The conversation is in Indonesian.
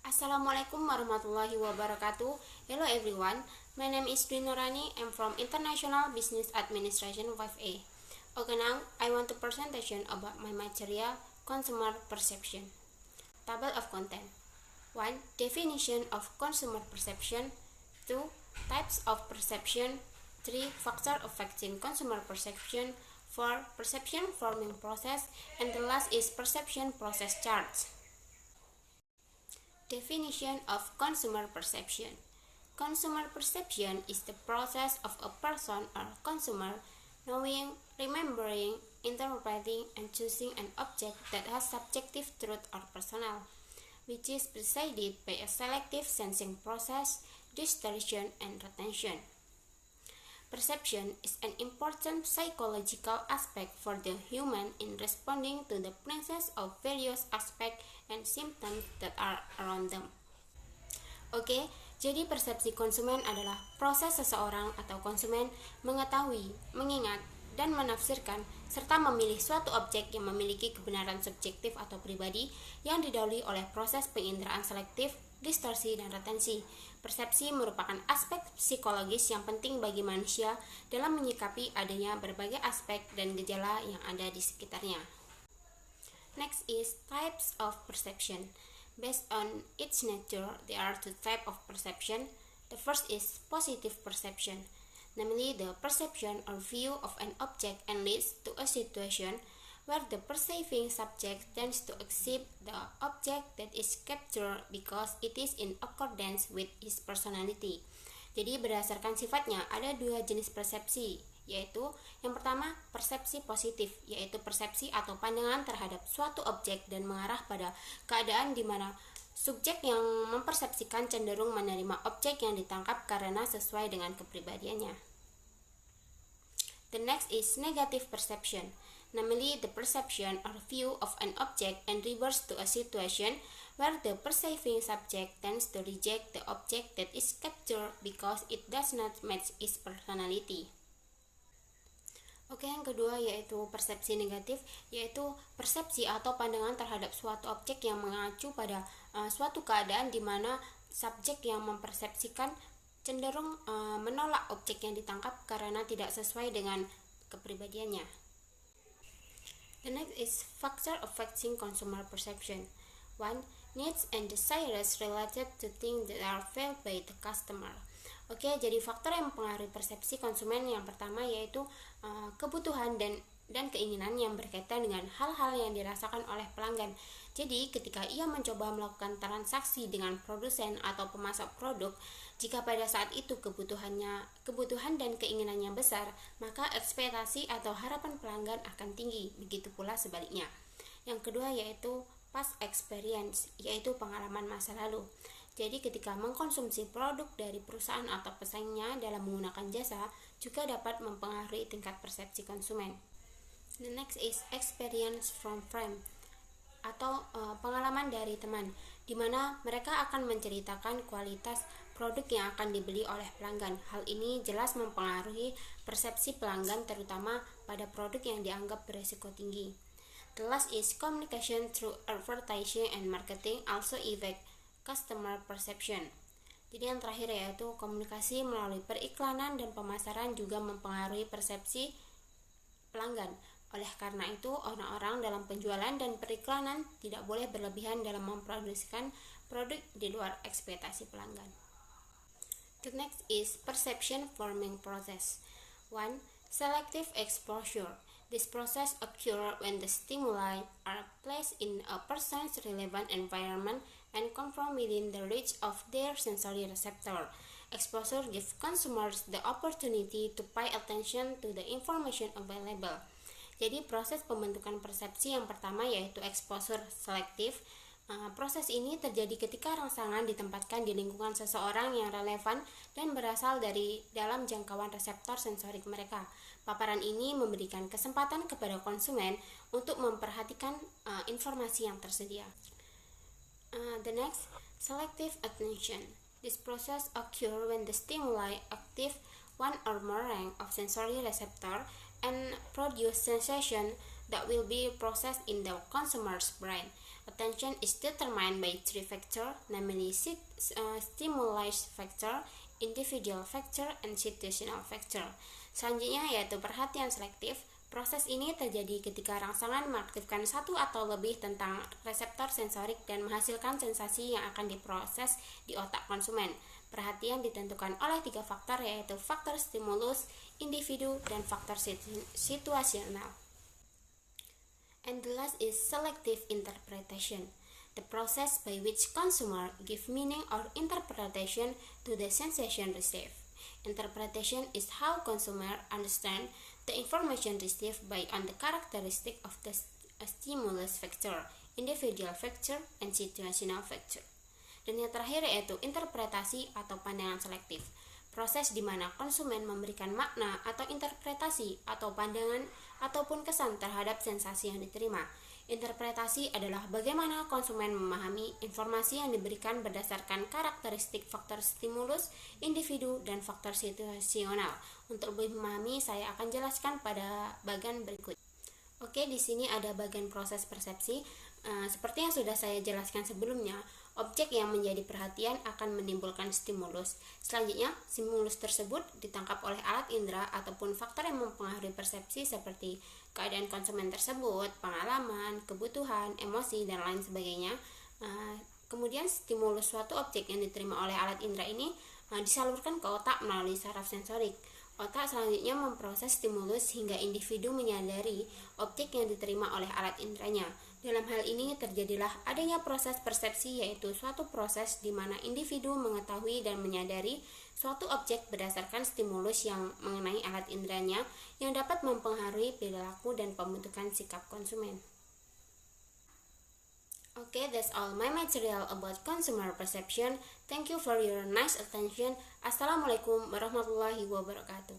Assalamualaikum warahmatullahi wabarakatuh. Hello everyone, my name is Dwi Nurani. I'm from International Business Administration 5A. Okay, now I want to presentation about my material consumer perception. Table of content. 1. Definition of consumer perception. 2. Types of perception. 3. Factor affecting consumer perception. 4. Perception forming process. And the last is perception process charts. Definition of consumer perception. Consumer perception is the process of a person or consumer knowing, remembering, interpreting, and choosing an object that has subjective truth or personal, which is preceded by a selective sensing process, distortion, and retention. Perception is an important psychological aspect for the human in responding to the presence of various aspects and symptoms that are around them. Oke, jadi persepsi konsumen adalah proses seseorang atau konsumen mengetahui, mengingat, dan menafsirkan serta memilih suatu objek yang memiliki kebenaran subjektif atau pribadi yang didahului oleh proses penginderaan selektif, distorsi, dan retensi. Persepsi merupakan aspek psikologis yang penting bagi manusia dalam menyikapi adanya berbagai aspek dan gejala yang ada di sekitarnya. Next is types of perception. Based on its nature, there are two types of perception. The first is positive perception, namely the perception or view of an object and leads to a situation where the perceiving subject tends to accept the object that is captured because it is in accordance with his personality. Jadi berdasarkan sifatnya ada dua jenis persepsi, yaitu yang pertama persepsi positif, yaitu persepsi atau pandangan terhadap suatu objek dan mengarah pada keadaan di mana subjek yang mempersepsikan cenderung menerima objek yang ditangkap karena sesuai dengan kepribadiannya. The next is negative perception, namely the perception or view of an object and reverse to a situation where the perceiving subject tends to reject the object that is captured because it does not match its personality. Oke, yang kedua yaitu persepsi negatif, yaitu persepsi atau pandangan terhadap suatu objek yang mengacu pada suatu keadaan di mana subjek yang mempersepsikan cenderung menolak objek yang ditangkap karena tidak sesuai dengan kepribadiannya. The next is factor affecting consumer perception. 1. Needs and desires related to things that are felt by the customer. Oke, jadi faktor yang mempengaruhi persepsi konsumen yang pertama yaitu kebutuhan dan keinginan yang berkaitan dengan hal-hal yang dirasakan oleh pelanggan. Jadi, ketika ia mencoba melakukan transaksi dengan produsen atau pemasok produk, jika pada saat itu kebutuhan dan keinginannya besar, maka ekspektasi atau harapan pelanggan akan tinggi. Begitu pula sebaliknya. Yang kedua yaitu past experience, yaitu pengalaman masa lalu. Jadi ketika mengkonsumsi produk dari perusahaan atau pesaingnya dalam menggunakan jasa, juga dapat mempengaruhi tingkat persepsi konsumen. The next is experience from friend, atau pengalaman dari teman, di mana mereka akan menceritakan kualitas produk yang akan dibeli oleh pelanggan. Hal ini jelas mempengaruhi persepsi pelanggan, terutama pada produk yang dianggap berisiko tinggi. The last is communication through advertising and marketing also affect customer perception. Jadi yang terakhir yaitu komunikasi melalui periklanan dan pemasaran juga mempengaruhi persepsi pelanggan. Oleh karena itu, orang-orang dalam penjualan dan periklanan tidak boleh berlebihan dalam memproduksikan produk di luar ekspektasi pelanggan. The next is perception forming process. 1. Selective exposure. This process occurs when the stimuli are placed in a person's relevant environment and confirmed within the reach of their sensory receptor. Exposure gives consumers the opportunity to pay attention to the information available. Jadi proses pembentukan persepsi yang pertama yaitu exposure selektif. Proses ini terjadi ketika rangsangan ditempatkan di lingkungan seseorang yang relevan dan berasal dari dalam jangkauan reseptor sensorik mereka. Paparan ini memberikan kesempatan kepada konsumen untuk memperhatikan informasi yang tersedia. The next, selective attention. This process occurs when the stimuli active one or more range of sensory receptor and produce sensation that will be processed in the consumer's brain. Attention is determined by three factors, namely stimulus factor, individual factor, and situational factor. Selanjutnya yaitu perhatian selektif. Proses ini terjadi ketika rangsangan mengaktifkan satu atau lebih tentang reseptor sensorik dan menghasilkan sensasi yang akan diproses di otak konsumen. Perhatian ditentukan oleh tiga faktor, yaitu faktor stimulus, individu, dan faktor situasional. And the last is selective interpretation, the process by which consumer give meaning or interpretation to the sensation received. Interpretation is how consumer understand the information received by on the characteristic of the stimulus factor, individual factor, and situational factor. Dan yang terakhir yaitu interpretasi atau pandangan selektif, proses di mana konsumen memberikan makna atau interpretasi atau pandangan ataupun kesan terhadap sensasi yang diterima. Interpretasi adalah bagaimana konsumen memahami informasi yang diberikan berdasarkan karakteristik faktor stimulus, individu, dan faktor situasional. Untuk lebih memahami, saya akan jelaskan pada bagian berikut. Oke, di sini ada bagian proses persepsi. Seperti yang sudah saya jelaskan sebelumnya, objek yang menjadi perhatian akan menimbulkan stimulus. Selanjutnya, stimulus tersebut ditangkap oleh alat indera ataupun faktor yang mempengaruhi persepsi seperti keadaan konsumen tersebut, pengalaman, kebutuhan, emosi, dan lain sebagainya. Kemudian stimulus suatu objek yang diterima oleh alat indera ini disalurkan ke otak melalui saraf sensorik. Otak selanjutnya memproses stimulus hingga individu menyadari objek yang diterima oleh alat inderanya. Dalam hal ini terjadilah adanya proses persepsi, yaitu suatu proses di mana individu mengetahui dan menyadari suatu objek berdasarkan stimulus yang mengenai alat inderanya yang dapat mempengaruhi perilaku dan pembentukan sikap konsumen. Okay, that's all my material about consumer perception. Thank you for your nice attention. Assalamualaikum warahmatullahi wabarakatuh.